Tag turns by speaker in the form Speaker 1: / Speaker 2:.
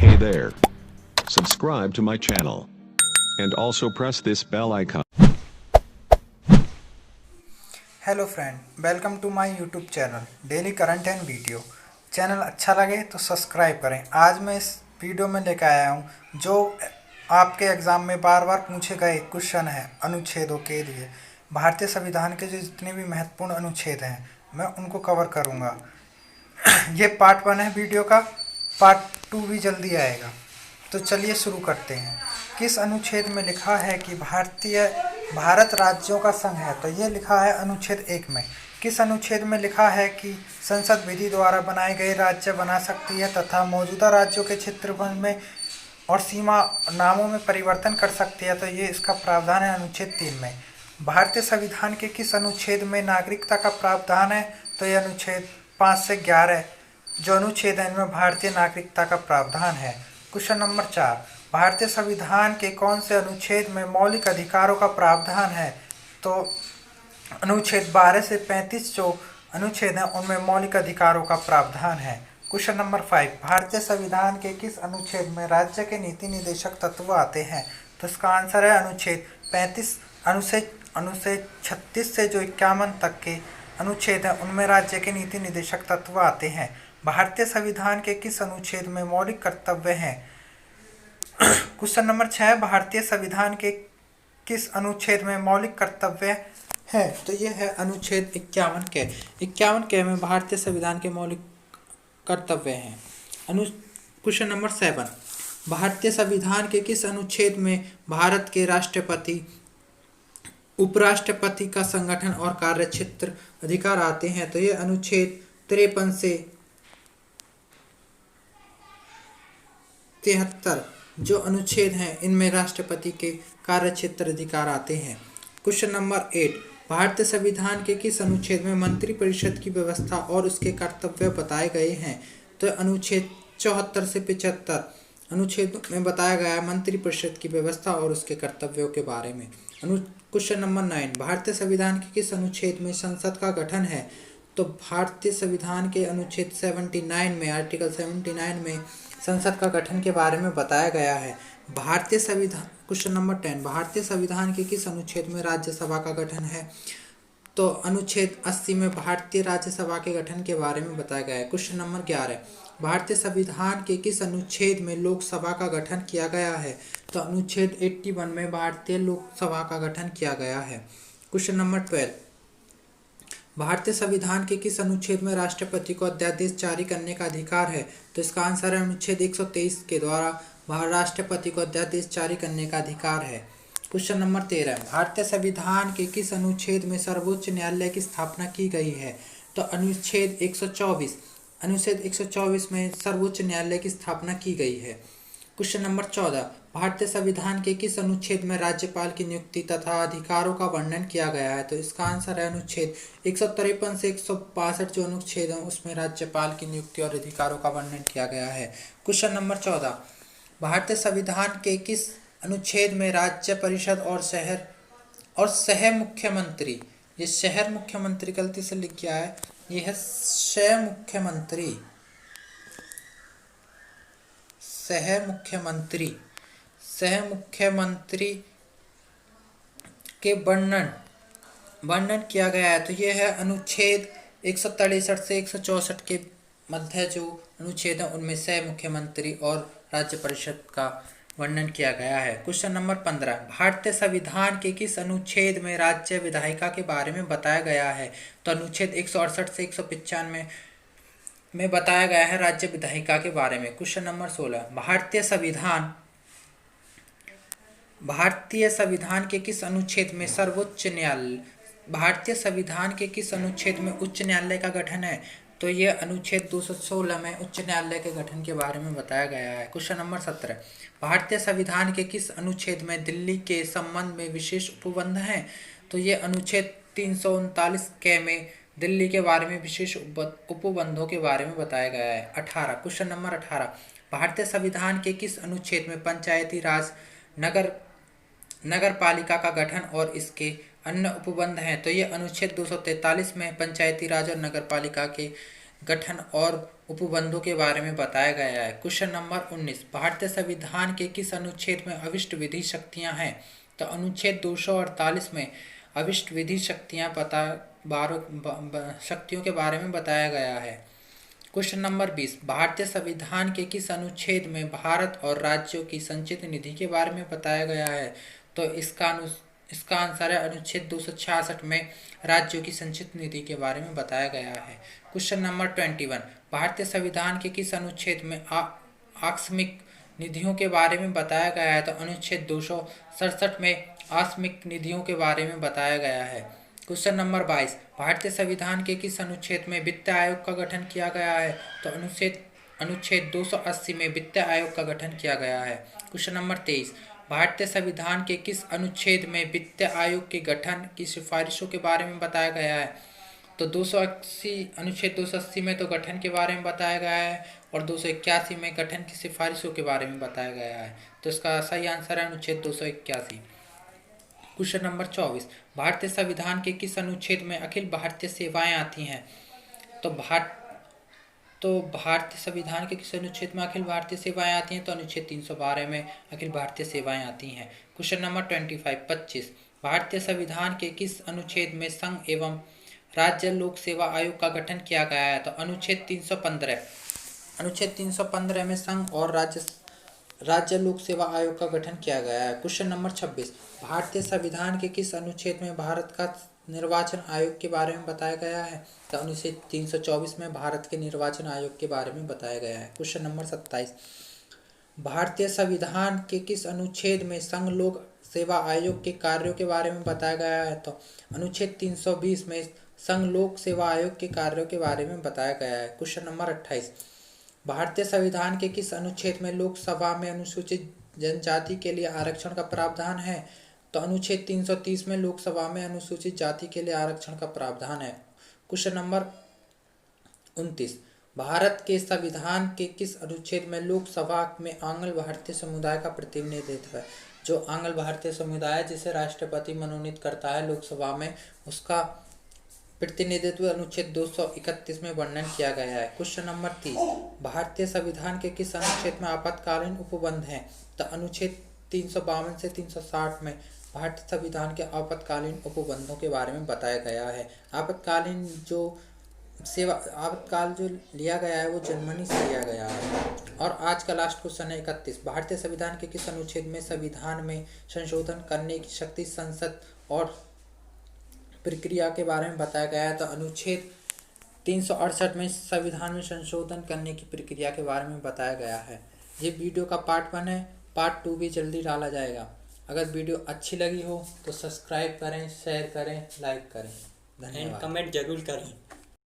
Speaker 1: Hey there. Subscribe to my channel. And also press this bell icon.
Speaker 2: Hello friend, welcome to my YouTube channel daily current and video. Channel अच्छा लगे तो subscribe करें। आज मैं इस video में लेकर आया हूं जो आपके एग्ज़ाम में बार बार पूछे गए क्वेश्चन हैं अनुच्छेदों के लिए। भारतीय संविधान के जो जितने भी महत्वपूर्ण अनुच्छेद हैं मैं उनको कवर करूंगा। ये पार्ट 1 है वीडियो का, पार्ट 2 भी जल्दी आएगा। तो चलिए शुरू करते हैं। किस अनुच्छेद में लिखा है कि भारत राज्यों का संघ है? तो ये लिखा है अनुच्छेद 1 में। किस अनुच्छेद में लिखा है कि संसद विधि द्वारा बनाए गए राज्य बना सकती है तथा मौजूदा राज्यों के क्षेत्रफल में और सीमा नामों में परिवर्तन कर सकती है? तो ये इसका प्रावधान है अनुच्छेद 3 में। भारतीय संविधान के किस अनुच्छेद में नागरिकता का प्रावधान है? तो ये अनुच्छेद 5 से 11 जो अनुच्छेद है इनमें भारतीय नागरिकता का प्रावधान है। क्वेश्चन नंबर 4, भारतीय संविधान के कौन से अनुच्छेद में मौलिक अधिकारों का प्रावधान है? तो अनुच्छेद 12 से 35 जो अनुच्छेद हैं उनमें मौलिक अधिकारों का प्रावधान है। क्वेश्चन नंबर 5, भारतीय संविधान के किस अनुच्छेद में राज्य के नीति निर्देशक तत्व आते हैं? तो इसका आंसर है अनुच्छेद 35। अनुच्छेद 36 से जो 51 तक के अनुच्छेद हैं उनमें राज्य के नीति निर्देशक तत्व आते हैं। भारतीय संविधान के किस अनुच्छेद में मौलिक कर्तव्य हैं? क्वेश्चन नंबर 6, भारतीय संविधान के किस अनुच्छेद में मौलिक कर्तव्य है? तो ये है अनुच्छेद 51 के। 51 के में भारतीय संविधान के मौलिक कर्तव्य हैं। क्वेश्चन नंबर 7, भारतीय संविधान के किस अनुच्छेद में भारत के राष्ट्रपति उपराष्ट्रपति का संगठन और कार्यक्षेत्र अधिकार आते हैं? तो ये अनुच्छेद 53 से 73 जो अनुच्छेद हैं इनमें राष्ट्रपति के कार्यक्षेत्र अधिकार आते हैं। क्वेश्चन नंबर 8, भारतीय संविधान के किस अनुच्छेद में मंत्रिपरिषद की व्यवस्था और उसके कर्तव्य बताए गए हैं? तो अनुच्छेद 74 से 75 अनुच्छेद में बताया गया है मंत्रिपरिषद की व्यवस्था और उसके कर्तव्यों के बारे में। क्वेश्चन नंबर 9, भारतीय संविधान के किस अनुच्छेद में संसद का गठन है? तो भारतीय संविधान के अनुच्छेद 79 में आर्टिकल 79 में संसद का गठन के बारे में बताया गया है। भारतीय संविधान क्वेश्चन नंबर 10, भारतीय संविधान के किस अनुच्छेद में राज्यसभा का गठन है? तो अनुच्छेद 80 में भारतीय राज्यसभा के गठन के बारे में बताया गया है। क्वेश्चन नंबर 11, भारतीय संविधान के किस अनुच्छेद में लोकसभा का गठन किया गया है? तो अनुच्छेद 81 में भारतीय लोकसभा का गठन किया गया है। क्वेश्चन नंबर 12, भारतीय संविधान के किस अनुच्छेद में राष्ट्रपति को अध्यादेश जारी करने का अधिकार है? तो इसका आंसर है अनुच्छेद 123 के द्वारा राष्ट्रपति को अध्यादेश जारी करने का अधिकार है। क्वेश्चन नंबर 13, भारतीय संविधान के किस अनुच्छेद में सर्वोच्च न्यायालय की स्थापना की गई है? तो अनुच्छेद 124 में सर्वोच्च न्यायालय की स्थापना की गई है। क्वेश्चन नंबर 14, भारतीय संविधान के किस अनुच्छेद में राज्यपाल की नियुक्ति तथा अधिकारों का वर्णन किया गया है? तो इसका आंसर है अनुच्छेद 153 से 162 जो अनुच्छेद है उसमें राज्यपाल की नियुक्ति और अधिकारों का वर्णन किया गया है। क्वेश्चन नंबर 14, भारतीय संविधान के किस अनुच्छेद में राज्य परिषद और सह मुख्यमंत्री, ये शहर मुख्यमंत्री गलती से लिख गया है, ये है सह मुख्यमंत्री के वर्णन किया गया है। तो ये है अनुच्छेद 163 से 164 के मध्य जो अनुच्छेद है उनमें सह मुख्यमंत्री और राज्य परिषद का वर्णन किया गया है। क्वेश्चन नंबर 15, भारतीय संविधान के किस अनुच्छेद में राज्य विधायिका के बारे में बताया गया है? तो अनुच्छेद 168 से 195 में बताया गया है राज्य विधायिका के बारे में। क्वेश्चन नंबर 16, भारतीय संविधान के किस अनुच्छेद में उच्च न्यायालय का गठन है? तो ये अनुच्छेद 216 में उच्च न्यायालय के गठन के बारे में बताया गया है। क्वेश्चन नंबर 17, भारतीय संविधान के किस अनुच्छेद में दिल्ली के संबंध में विशेष उपबंध हैं? तो ये अनुच्छेद 339 के में दिल्ली के बारे में विशेष उपबंधों के बारे में बताया गया है। 18, क्वेश्चन नंबर 18, भारतीय संविधान के किस अनुच्छेद में पंचायती राज नगर पालिका का गठन और इसके अन्य उपबंध हैं? तो ये अनुच्छेद 243 में पंचायती राज और नगर पालिका के गठन और उपबंधों के बारे में बताया गया है। क्वेश्चन नंबर 19, भारतीय संविधान के किस अनुच्छेद में अविष्ट विधि शक्तियां हैं? तो अनुच्छेद 248 में अविष्ट विधि शक्तियां शक्तियों के बारे में बताया गया है। क्वेश्चन नंबर 20, भारतीय संविधान के किस अनुच्छेद में भारत और राज्यों की संचित निधि के बारे में बताया गया है? तो इसका आंसर है अनुच्छेद 266 में राज्यों की संचित निधि के बारे में बताया गया है। क्वेश्चन नंबर 21, भारतीय संविधान के किस अनुच्छेद में आकस्मिक निधियों के बारे में बताया गया है? तो अनुच्छेद 267 में आकस्मिक निधियों के बारे में बताया गया है। क्वेश्चन नंबर 22, भारतीय संविधान के किस अनुच्छेद में वित्त आयोग का गठन किया गया है? तो अनुच्छेद 280 में वित्त आयोग का गठन किया गया है। क्वेश्चन नंबर 23, भारतीय संविधान के किस अनुच्छेद में वित्त आयोग के गठन की सिफारिशों के बारे में बताया गया है? तो अनुच्छेद 280 में तो गठन के बारे में बताया गया है और 281 में गठन की सिफारिशों के बारे में बताया गया है। तो इसका सही आंसर है अनुच्छेद 281। क्वेश्चन नंबर 24, भारतीय संविधान के किस अनुच्छेद में अखिल भारतीय सेवाएं आती हैं? तो भारतीय संविधान के किस अनुच्छेद में अखिल भारतीय सेवाएं आती हैं? तो अनुच्छेद 312 में अखिल भारतीय सेवाएं आती हैं। क्वेश्चन नंबर 25, भारतीय संविधान के किस अनुच्छेद में संघ एवं राज्य लोक सेवा आयोग का गठन किया गया है? तो अनुच्छेद 315 में संघ और राज्य लोक सेवा आयोग का गठन किया गया है। क्वेश्चन नंबर 26, भारतीय संविधान के किस अनुच्छेद में भारत का निर्वाचन आयोग के बारे में बताया गया है? तो अनुच्छेद 324 में भारत के निर्वाचन आयोग के बारे में बताया गया है। क्वेश्चन नंबर 27, भारतीय संविधान के किस अनुच्छेद में संघ लोक सेवा आयोग के कार्यों के बारे में बताया गया है? तो अनुच्छेद 320 में संघ लोक सेवा आयोग के कार्यों के बारे में बताया गया है। क्वेश्चन नंबर 28, भारतीय संविधान के किस अनुच्छेद में लोकसभा में अनुसूचित जनजाति के लिए आरक्षण का प्रावधान है? तो अनुच्छेद 330 में लोकसभा में अनुसूचित जाति के लिए आरक्षण का प्रावधान है। क्वेश्चन नंबर 29, भारत के संविधान के किस अनुच्छेद में लोकसभा में आंग्ल भारतीय समुदाय का प्रतिनिधित्व है? जो आंग्ल भारतीय समुदाय जिसे राष्ट्रपति मनोनीत करता है लोकसभा में, उसका प्रतिनिधित्व अनुच्छेद 231 में वर्णन किया गया है। क्वेश्चन नंबर 30, भारतीय संविधान के किस अनुच्छेद में आपातकालीन उपबंध हैं? तो अनुच्छेद 352 से 360 में भारतीय संविधान के आपातकालीन उपबंधों के बारे में बताया गया है। आपातकाल जो लिया गया है वो जर्मनी से लिया गया है। और आज का लास्ट क्वेश्चन है 31, भारतीय संविधान के किस अनुच्छेद में संविधान में संशोधन करने की शक्ति संसद और प्रक्रिया के बारे में बताया गया है? तो अनुच्छेद 368 में संविधान में संशोधन करने की प्रक्रिया के बारे में बताया गया है। ये वीडियो का पार्ट 1 है, पार्ट 2 भी जल्दी डाला जाएगा। अगर वीडियो अच्छी लगी हो तो सब्सक्राइब करें, शेयर करें, लाइक करें। धन्यवाद।
Speaker 3: कमेंट जरूर करें।